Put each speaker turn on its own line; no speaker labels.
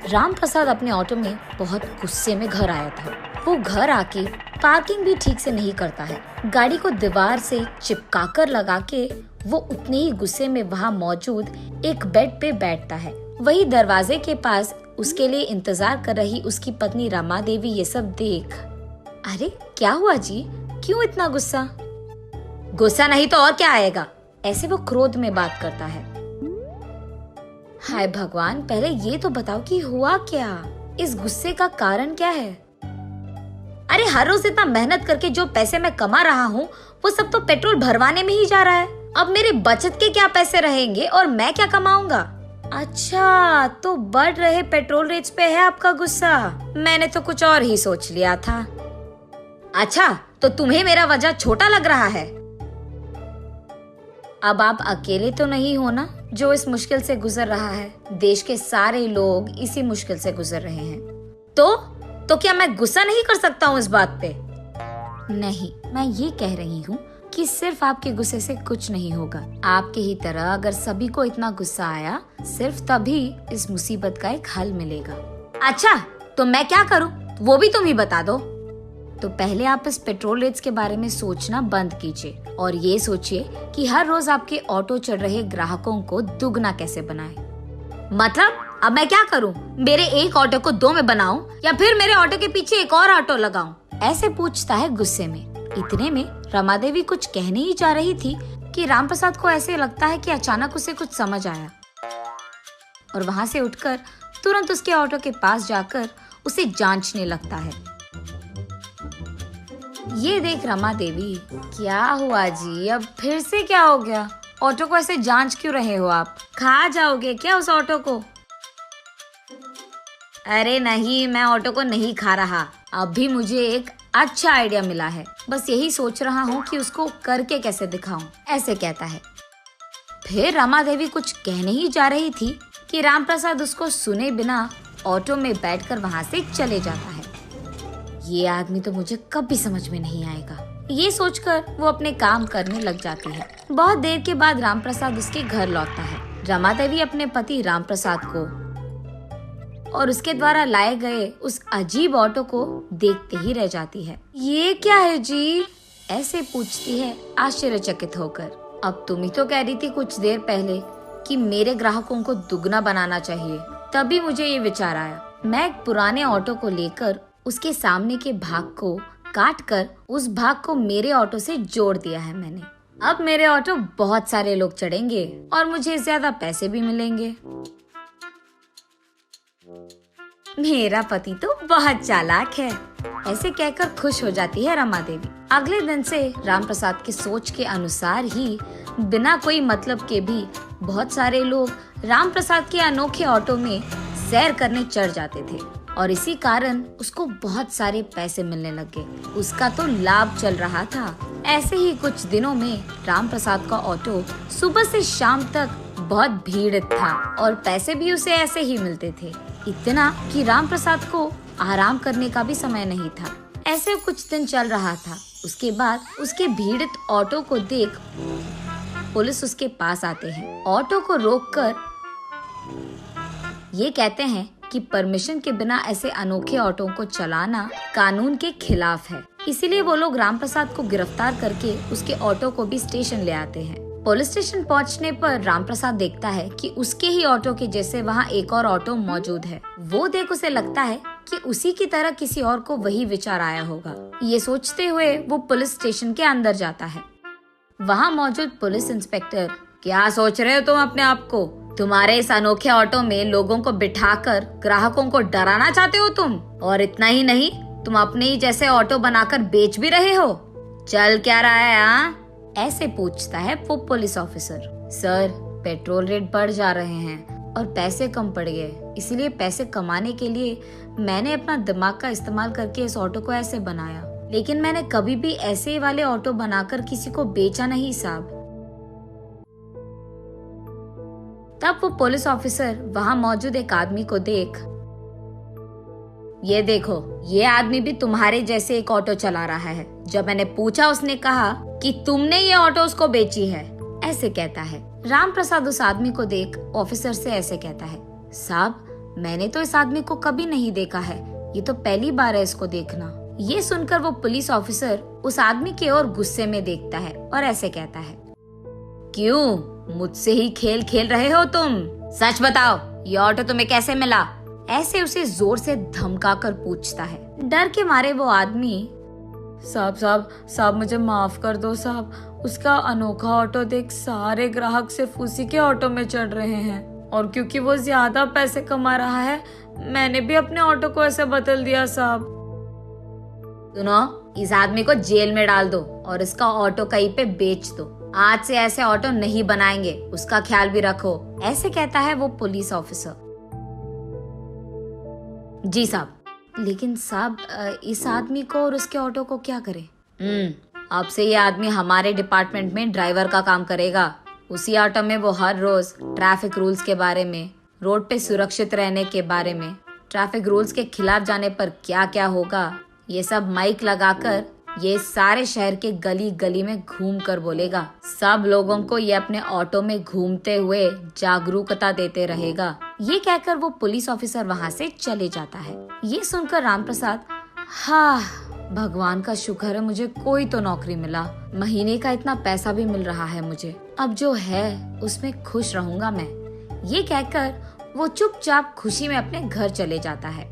राम प्रसाद अपने ऑटो में बहुत गुस्से में घर आया था। वो घर आके पार्किंग भी ठीक से नहीं करता है। गाड़ी को दीवार से चिपकाकर लगा के वो उतने ही गुस्से में वहाँ मौजूद एक बेड पे बैठता है। वही दरवाजे के पास उसके लिए इंतजार कर रही उसकी पत्नी रमा देवी ये सब देख, अरे क्या हुआ जी, क्यों इतना गुस्सा? गुस्सा नहीं तो और क्या आएगा, ऐसे वो क्रोध में बात करता है। हाय भगवान, पहले ये तो बताओ कि हुआ क्या, इस गुस्से का कारण क्या है? अरे हर रोज इतना मेहनत करके जो पैसे मैं कमा रहा हूँ वो सब तो पेट्रोल भरवाने में ही जा रहा है। अब मेरे बचत के क्या पैसे रहेंगे और मैं क्या कमाऊंगा? अच्छा, तो बढ़ रहे पेट्रोल रेट्स पे है आपका गुस्सा? मैंने तो कुछ और ही सोच लिया था। अच्छा, तो तुम्हें मेरा वजह छोटा लग रहा है? अब आप अकेले तो नहीं हो ना जो इस मुश्किल से गुजर रहा है। देश के सारे लोग इसी मुश्किल से गुजर रहे हैं। तो क्या मैं गुस्सा नहीं कर सकता हूँ इस बात पे? नहीं, मैं ये कह रही हूँ कि सिर्फ आपके गुस्से से कुछ नहीं होगा। आपके ही तरह अगर सभी को इतना गुस्सा आया, सिर्फ तभी इस मुसीबत का एक हल मिलेगा। अच्छा, तो मैं क्या करूँ वो भी तुम ही बता दो। तो पहले आप इस पेट्रोल रेट्स के बारे में सोचना बंद कीजिए और ये सोचिए कि हर रोज आपके ऑटो चढ़ रहे ग्राहकों को दुगना कैसे बनाएं। मतलब अब मैं क्या करूं? मेरे एक ऑटो को दो में बनाऊं या फिर मेरे ऑटो के पीछे एक और ऑटो लगाऊं? ऐसे पूछता है गुस्से में। इतने में रमा देवी कुछ कहने ही जा रही थी कि राम प्रसाद को ऐसे लगता है कि अचानक उसे कुछ समझ आया और वहाँ से उठकर तुरंत उसके ऑटो के पास जाकर उसे जांचने लगता है। ये देख रमा देवी, क्या हुआ जी, अब फिर से क्या हो गया? ऑटो को ऐसे जांच क्यों रहे हो आप? खा जाओगे क्या उस ऑटो को? अरे नहीं, मैं ऑटो को नहीं खा रहा। अभी मुझे एक अच्छा आइडिया मिला है, बस यही सोच रहा हूँ कि उसको करके कैसे दिखाऊं, ऐसे कहता है। फिर रमा देवी कुछ कहने ही जा रही थी कि राम प्रसाद उसको सुने बिना ऑटो में बैठकर वहाँ से चले जाता है। ये आदमी तो मुझे कभी समझ में नहीं आएगा, ये सोचकर वो अपने काम करने लग जाती है। बहुत देर के बाद राम प्रसाद उसके घर लौटता है। रमा देवी अपने पति राम प्रसाद को और उसके द्वारा लाए गए उस अजीब ऑटो को देखते ही रह जाती है। ये क्या है जी? ऐसे पूछती है आश्चर्यचकित होकर। अब तुम ही तो कह रही थी कुछ देर पहले कि मेरे ग्राहकों को दुगना बनाना चाहिए, तभी मुझे ये विचार आया। मैं एक पुराने ऑटो को लेकर उसके सामने के भाग को काट कर उस भाग को मेरे ऑटो से जोड़ दिया है मैंने। अब मेरे ऑटो बहुत सारे लोग चढ़ेंगे और मुझे ज्यादा पैसे भी मिलेंगे। मेरा पति तो बहुत चालाक है, ऐसे कहकर खुश हो जाती है रमा देवी। अगले दिन से राम प्रसाद की सोच के अनुसार ही बिना कोई मतलब के भी बहुत सारे लोग राम प्रसाद के अनोखे ऑटो में सैर करने चढ़ जाते थे और इसी कारण उसको बहुत सारे पैसे मिलने लगे। उसका तो लाभ चल रहा था। ऐसे ही कुछ दिनों में राम प्रसाद का ऑटो सुबह से शाम तक बहुत भीड़ था और पैसे भी उसे ऐसे ही मिलते थे। इतना कि राम प्रसाद को आराम करने का भी समय नहीं था। ऐसे कुछ दिन चल रहा था। उसके बाद उसके भीड़ित ऑटो को देख पुलिस उसके पास आते हैं। ऑटो को रोककर ये कहते हैं कि परमिशन के बिना ऐसे अनोखे ऑटो को चलाना कानून के खिलाफ है। इसीलिए वो लोग राम प्रसाद को गिरफ्तार करके उसके ऑटो को भी स्टेशन ले आते हैं। पुलिस स्टेशन पहुंचने पर राम प्रसाद देखता है कि उसके ही ऑटो के जैसे वहाँ एक और ऑटो मौजूद है। वो देख उसे लगता है कि उसी की तरह किसी और को वही विचार आया होगा। ये सोचते हुए वो पुलिस स्टेशन के अंदर जाता है। वहाँ मौजूद पुलिस इंस्पेक्टर, क्या सोच रहे हो तुम अपने आप को? तुम्हारे इस अनोखे ऑटो में लोगों को बिठाकर ग्राहकों को डराना चाहते हो तुम? और इतना ही नहीं, तुम अपने ही जैसे ऑटो बनाकर बेच भी रहे हो। चल क्या रहा है हाँ? ऐसे पूछता है वो police officer. Sir, petrol rate बढ़ जा रहे हैं और पैसे कम पड़ गए, इसलिए पैसे कमाने के लिए मैंने अपना दिमाग का इस्तेमाल करके इस ऑटो को ऐसे बनाया, लेकिन मैंने कभी भी ऐसे वाले ऑटो बनाकर किसी को बेचा नहीं साहब। तब वो पुलिस ऑफिसर वहाँ मौजूद एक आदमी को देख, ये देखो, ये आदमी भी तुम्हारे जैसे एक ऑटो चला रहा है। जब मैंने पूछा उसने कहा कि तुमने ये ऑटो उसको बेची है, ऐसे कहता है। राम प्रसाद उस आदमी को देख ऑफिसर से ऐसे कहता है, साहब मैंने तो इस आदमी को कभी नहीं देखा है, ये तो पहली बार है इसको देखना। ये सुनकर वो पुलिस ऑफिसर उस आदमी की ओर गुस्से में देखता है और ऐसे कहता है, क्यों मुझसे ही खेल खेल रहे हो तुम? सच बताओ, ये ऑटो तुम्हें कैसे मिला? ऐसे उसे जोर से धमका कर पूछता है। डर के मारे वो आदमी, साहब मुझे माफ कर दो साहब, उसका अनोखा ऑटो देख सारे ग्राहक सिर्फ उसी के ऑटो में चढ़ रहे हैं, और क्योंकि वो ज्यादा पैसे कमा रहा है मैंने भी अपने ऑटो को ऐसे बदल दिया साहब। सुनो, इस आदमी को जेल में डाल दो और इसका ऑटो कहीं पे बेच दो। आज से ऐसे ऑटो नहीं बनाएंगे, उसका ख्याल भी रखो। ऐसे कहता है वो पुलिस ऑफिसर। जी साहब। लेकिन साहब, इस आदमी को और उसके ऑटो को क्या करें? अब से ये आदमी हमारे डिपार्टमेंट में ड्राइवर का काम करेगा। उसी ऑटो में वो हर रोज ट्रैफिक रूल्स के बारे में, रोड पे सुरक्षित रहने के बारे में, ट्रैफिक रूल्स के खिलाफ जाने पर क्या क्या होगा, ये सब माइक लगाकर ये सारे शहर के गली गली में घूम कर बोलेगा। सब लोगों को ये अपने ऑटो में घूमते हुए जागरूकता देते रहेगा। ये कहकर वो पुलिस ऑफिसर वहाँ से चले जाता है। ये सुनकर रामप्रसाद, हाँ भगवान का शुक्र है मुझे कोई तो नौकरी मिला, महीने का इतना पैसा भी मिल रहा है मुझे, अब जो है उसमें खुश रहूंगा मैं। ये कहकर वो चुपचाप खुशी में अपने घर चले जाता है।